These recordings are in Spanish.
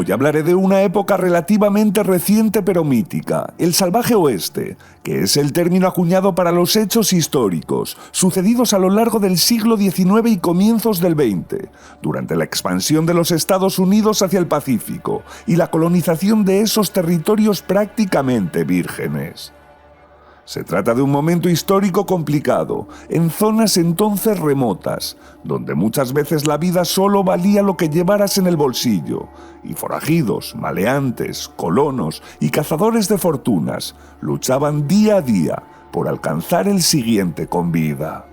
Hoy hablaré de una época relativamente reciente pero mítica, el salvaje oeste, que es el término acuñado para los hechos históricos, sucedidos a lo largo del siglo XIX y comienzos del XX, durante la expansión de los Estados Unidos hacia el Pacífico y la colonización de esos territorios prácticamente vírgenes. Se trata de un momento histórico complicado, en zonas entonces remotas, donde muchas veces la vida solo valía lo que llevaras en el bolsillo, y forajidos, maleantes, colonos y cazadores de fortunas luchaban día a día por alcanzar el siguiente con vida.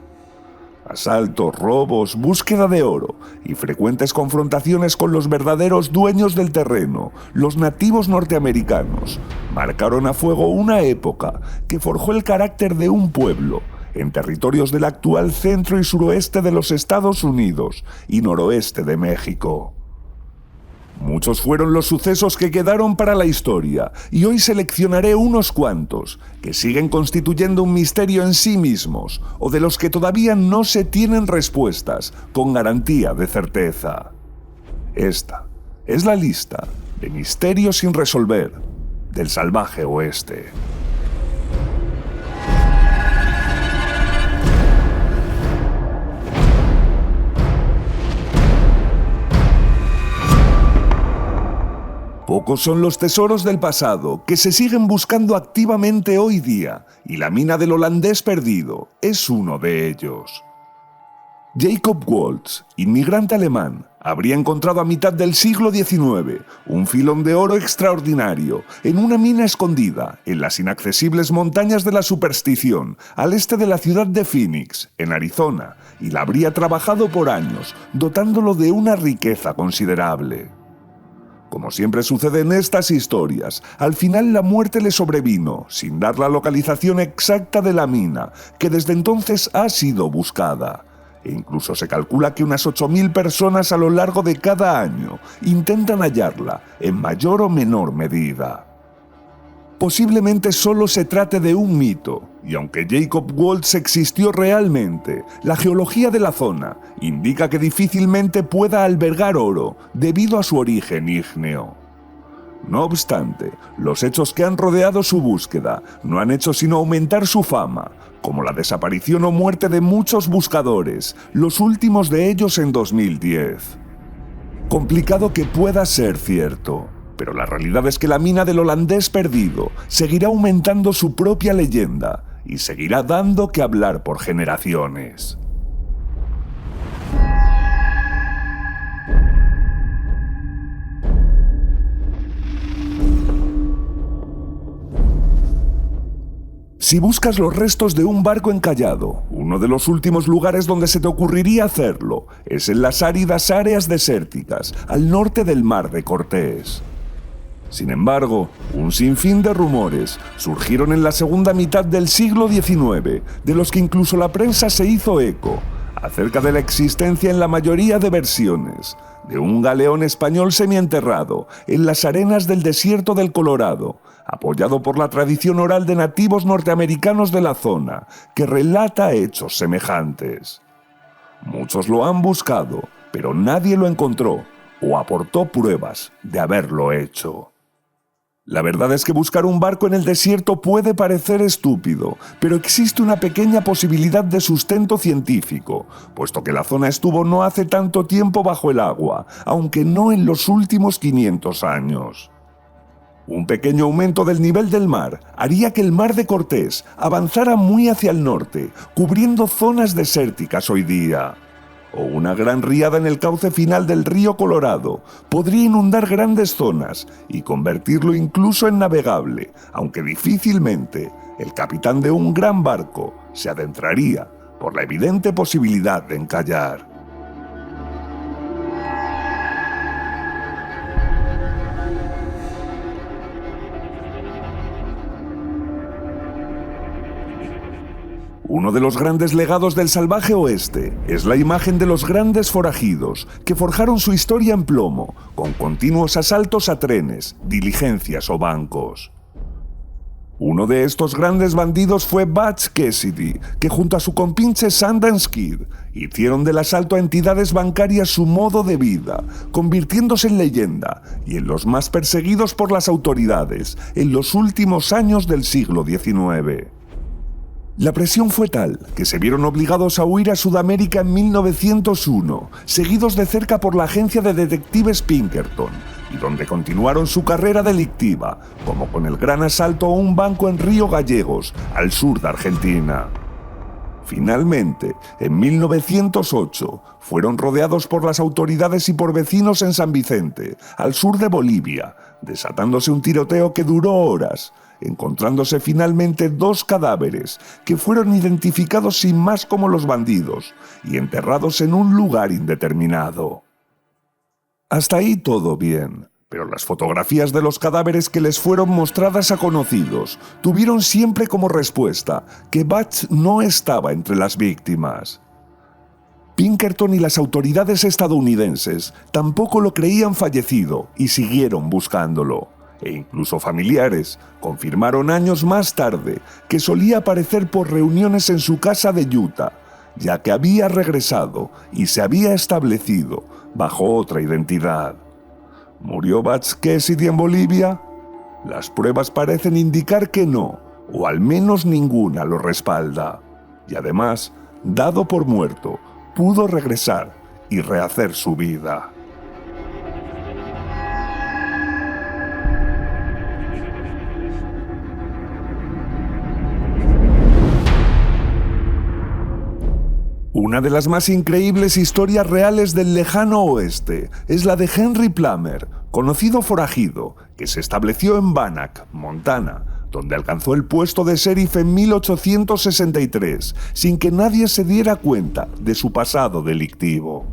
Asaltos, robos, búsqueda de oro y frecuentes confrontaciones con los verdaderos dueños del terreno, los nativos norteamericanos, marcaron a fuego una época que forjó el carácter de un pueblo en territorios del actual centro y suroeste de los Estados Unidos y noroeste de México. Muchos fueron los sucesos que quedaron para la historia, y hoy seleccionaré unos cuantos, que siguen constituyendo un misterio en sí mismos, o de los que todavía no se tienen respuestas con garantía de certeza. Esta es la lista de misterios sin resolver del salvaje oeste. Pocos son los tesoros del pasado que se siguen buscando activamente hoy día, y la mina del holandés perdido es uno de ellos. Jacob Waltz, inmigrante alemán, habría encontrado a mitad del siglo XIX un filón de oro extraordinario en una mina escondida en las inaccesibles montañas de la superstición al este de la ciudad de Phoenix, en Arizona, y la habría trabajado por años, dotándolo de una riqueza considerable. Como siempre sucede en estas historias, al final la muerte le sobrevino, sin dar la localización exacta de la mina, que desde entonces ha sido buscada. E incluso se calcula que unas 8.000 personas a lo largo de cada año intentan hallarla, en mayor o menor medida. Posiblemente solo se trate de un mito, y aunque Jacob Waltz existió realmente, la geología de la zona indica que difícilmente pueda albergar oro debido a su origen ígneo. No obstante, los hechos que han rodeado su búsqueda no han hecho sino aumentar su fama, como la desaparición o muerte de muchos buscadores, los últimos de ellos en 2010. Complicado que pueda ser cierto, pero la realidad es que la mina del holandés perdido seguirá aumentando su propia leyenda y seguirá dando que hablar por generaciones. Si buscas los restos de un barco encallado, uno de los últimos lugares donde se te ocurriría hacerlo es en las áridas áreas desérticas al norte del Mar de Cortés. Sin embargo, un sinfín de rumores surgieron en la segunda mitad del siglo XIX, de los que incluso la prensa se hizo eco, acerca de la existencia en la mayoría de versiones de un galeón español semienterrado en las arenas del desierto del Colorado, apoyado por la tradición oral de nativos norteamericanos de la zona, que relata hechos semejantes. Muchos lo han buscado, pero nadie lo encontró o aportó pruebas de haberlo hecho. La verdad es que buscar un barco en el desierto puede parecer estúpido, pero existe una pequeña posibilidad de sustento científico, puesto que la zona estuvo no hace tanto tiempo bajo el agua, aunque no en los últimos 500 años. Un pequeño aumento del nivel del mar haría que el Mar de Cortés avanzara muy hacia el norte, cubriendo zonas desérticas hoy día. O una gran riada en el cauce final del río Colorado podría inundar grandes zonas y convertirlo incluso en navegable, aunque difícilmente el capitán de un gran barco se adentraría por la evidente posibilidad de encallar. Uno de los grandes legados del salvaje oeste es la imagen de los grandes forajidos que forjaron su historia en plomo, con continuos asaltos a trenes, diligencias o bancos. Uno de estos grandes bandidos fue Butch Cassidy, que junto a su compinche Sundance Kid hicieron del asalto a entidades bancarias su modo de vida, convirtiéndose en leyenda y en los más perseguidos por las autoridades en los últimos años del siglo XIX. La presión fue tal que se vieron obligados a huir a Sudamérica en 1901, seguidos de cerca por la agencia de detectives Pinkerton, y donde continuaron su carrera delictiva, como con el gran asalto a un banco en Río Gallegos, al sur de Argentina. Finalmente, en 1908, fueron rodeados por las autoridades y por vecinos en San Vicente, al sur de Bolivia, desatándose un tiroteo que duró horas, encontrándose finalmente 2 cadáveres que fueron identificados sin más como los bandidos y enterrados en un lugar indeterminado. Hasta ahí todo bien, pero las fotografías de los cadáveres que les fueron mostradas a conocidos tuvieron siempre como respuesta que Butch no estaba entre las víctimas. Pinkerton y las autoridades estadounidenses tampoco lo creían fallecido y siguieron buscándolo. E incluso familiares confirmaron años más tarde que solía aparecer por reuniones en su casa de Utah, ya que había regresado y se había establecido bajo otra identidad. ¿Murió Butch Cassidy en Bolivia? Las pruebas parecen indicar que no, o al menos ninguna lo respalda. Y además, dado por muerto, pudo regresar y rehacer su vida. Una de las más increíbles historias reales del lejano oeste es la de Henry Plummer, conocido forajido, que se estableció en Bannack, Montana, donde alcanzó el puesto de sheriff en 1863, sin que nadie se diera cuenta de su pasado delictivo.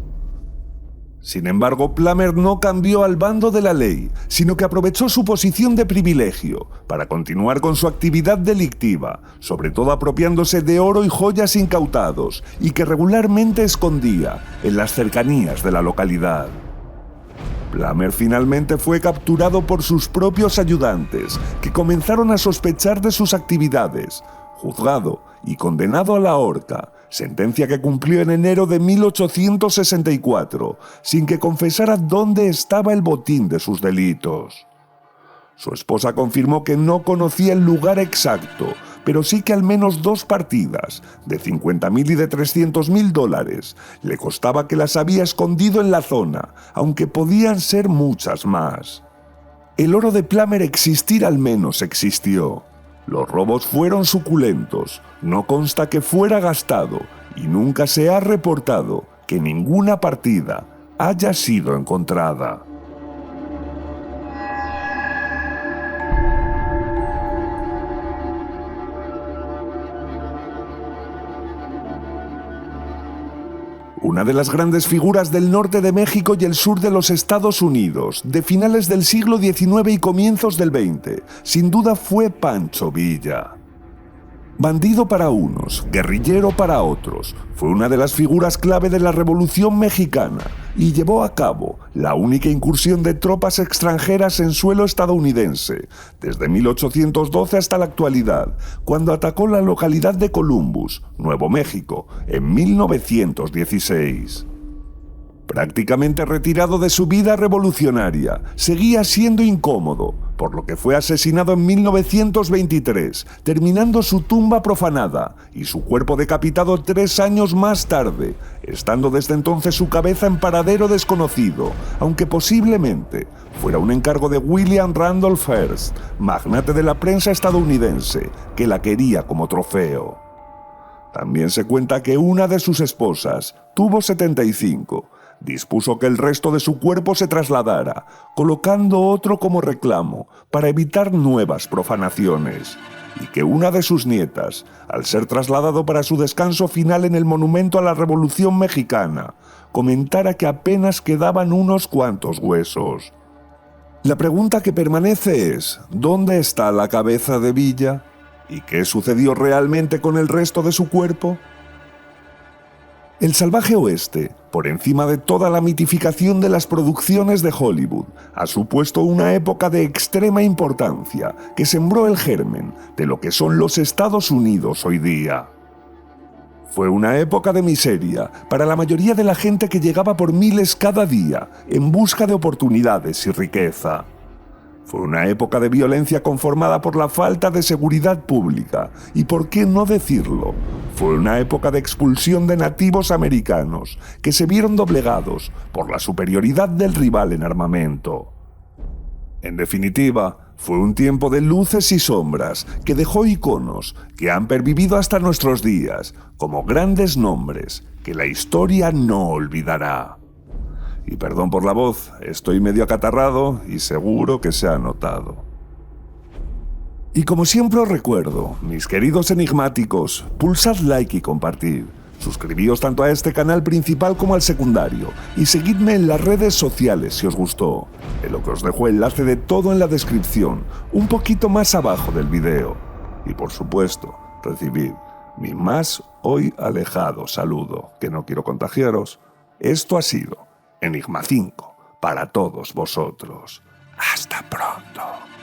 Sin embargo, Plummer no cambió al bando de la ley, sino que aprovechó su posición de privilegio para continuar con su actividad delictiva, sobre todo apropiándose de oro y joyas incautados y que regularmente escondía en las cercanías de la localidad. Plummer finalmente fue capturado por sus propios ayudantes, que comenzaron a sospechar de sus actividades, juzgado y condenado a la horca, sentencia que cumplió en enero de 1864, sin que confesara dónde estaba el botín de sus delitos. Su esposa confirmó que no conocía el lugar exacto, pero sí que al menos 2 partidas, de $50,000 y de $300,000, le costaba que las había escondido en la zona, aunque podían ser muchas más. El oro de Plummer existir al menos existió. Los robos fueron suculentos, no consta que fuera gastado y nunca se ha reportado que ninguna partida haya sido encontrada. Una de las grandes figuras del norte de México y el sur de los Estados Unidos, de finales del siglo XIX y comienzos del XX, sin duda fue Pancho Villa. Bandido para unos, guerrillero para otros, fue una de las figuras clave de la Revolución Mexicana y llevó a cabo la única incursión de tropas extranjeras en suelo estadounidense, desde 1812 hasta la actualidad, cuando atacó la localidad de Columbus, Nuevo México, en 1916. Prácticamente retirado de su vida revolucionaria, seguía siendo incómodo, por lo que fue asesinado en 1923, terminando su tumba profanada y su cuerpo decapitado 3 años más tarde, estando desde entonces su cabeza en paradero desconocido, aunque posiblemente fuera un encargo de William Randolph Hearst, magnate de la prensa estadounidense, que la quería como trofeo. También se cuenta que una de sus esposas, tuvo 75, dispuso que el resto de su cuerpo se trasladara, colocando otro como reclamo para evitar nuevas profanaciones, y que una de sus nietas, al ser trasladado para su descanso final en el Monumento a la Revolución Mexicana, comentara que apenas quedaban unos cuantos huesos. La pregunta que permanece es, ¿dónde está la cabeza de Villa? ¿Y qué sucedió realmente con el resto de su cuerpo? El salvaje oeste, por encima de toda la mitificación de las producciones de Hollywood, ha supuesto una época de extrema importancia que sembró el germen de lo que son los Estados Unidos hoy día. Fue una época de miseria para la mayoría de la gente que llegaba por miles cada día en busca de oportunidades y riqueza. Fue una época de violencia conformada por la falta de seguridad pública y, por qué no decirlo, fue una época de expulsión de nativos americanos que se vieron doblegados por la superioridad del rival en armamento. En definitiva, fue un tiempo de luces y sombras que dejó iconos que han pervivido hasta nuestros días como grandes nombres que la historia no olvidará. Y perdón por la voz, estoy medio acatarrado y seguro que se ha notado. Y como siempre os recuerdo, mis queridos enigmáticos, pulsad like y compartid. Suscribíos tanto a este canal principal como al secundario y seguidme en las redes sociales si os gustó, en lo que os dejo el enlace de todo en la descripción, un poquito más abajo del video. Y por supuesto, recibid mi más hoy alejado saludo, que no quiero contagiaros. Esto ha sido Enigma 5 para todos vosotros. ¡Hasta pronto!